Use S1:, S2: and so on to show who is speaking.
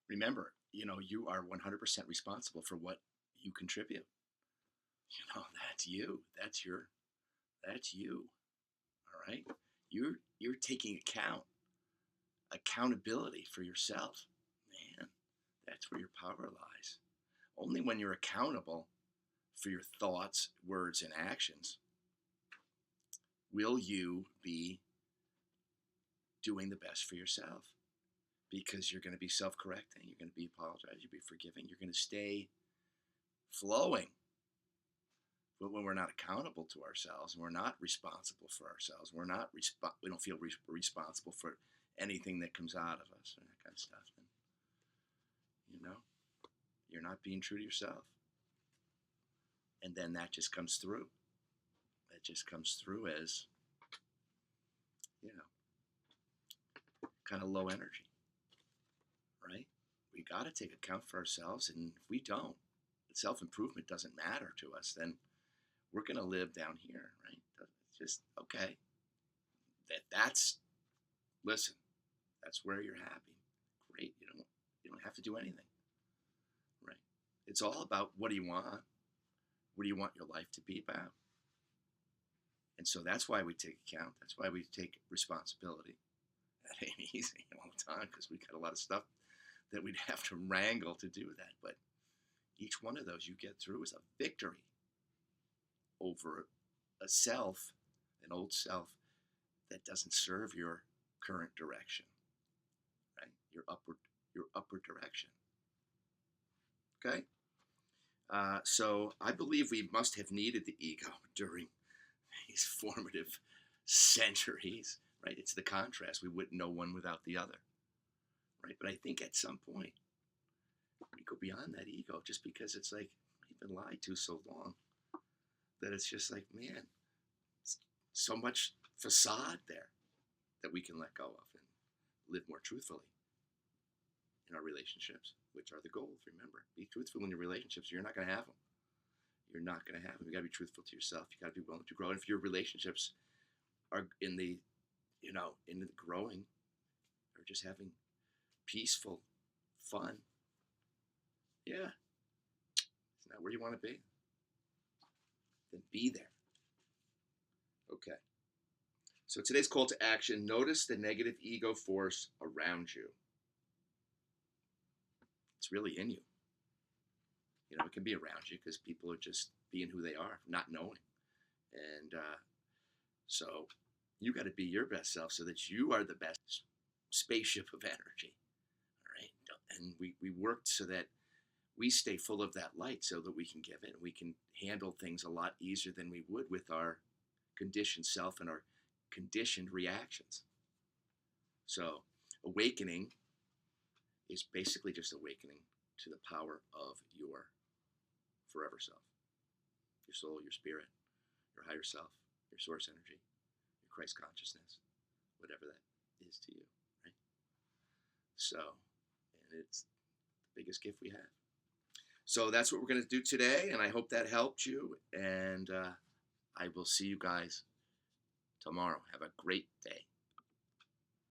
S1: Remember, you are 100% responsible for what you contribute. That's you. That's you. All right. You're taking accountability for yourself. Man, that's where your power lies. Only when you're accountable for your thoughts, words, and actions will you be doing the best for yourself, because you're going to be self-correcting, you're going to be apologizing, you'll be forgiving, you're going to stay flowing. But when we're not accountable to ourselves, and we're not responsible for ourselves, we don't feel responsible for anything that comes out of us and that kind of stuff, then you know you're not being true to yourself. And then that just comes through. It just comes through as, you know kind of low energy, right? We got to take account for ourselves, and if we don't, self-improvement doesn't matter to us, then we're going to live down here, right? It's just okay. That's listen. That's where you're happy. Great. You don't have to do anything, right? It's all about, what do you want? What do you want your life to be about? And so that's why we take account. That's why we take responsibility. That ain't easy all the time, because we got a lot of stuff that we'd have to wrangle to do that. But each one of those you get through is a victory over a self, an old self, that doesn't serve your current direction, right? Your upward direction. Okay. So I believe we must have needed the ego during these formative centuries, right? It's the contrast. We wouldn't know one without the other, right? But I think at some point we go beyond that ego, just because it's like we've been lied to so long that it's just like, man, so much facade there that we can let go of and live more truthfully in our relationships, which are the goals. Remember, be truthful in your relationships. You're not going to have them. You're not going to have them. You got to be truthful to yourself. You got to be willing to grow. And if your relationships are in the growing, or just having peaceful fun, yeah, it's not where you want to be, then be there. Okay. So today's call to action: notice the negative ego force around you. It's really in you. It can be around you because people are just being who they are, not knowing. And so you got to be your best self, so that you are the best spaceship of energy. All right. And we worked so that we stay full of that light, so that we can give it. We can handle things a lot easier than we would with our conditioned self and our conditioned reactions. So awakening is basically just awakening to the power of your forever self, your soul, your spirit, your higher self, your source energy, your Christ consciousness, whatever that is to you, right? So, and it's the biggest gift we have. So that's what we're going to do today, and I hope that helped you, and I will see you guys tomorrow. Have a great day.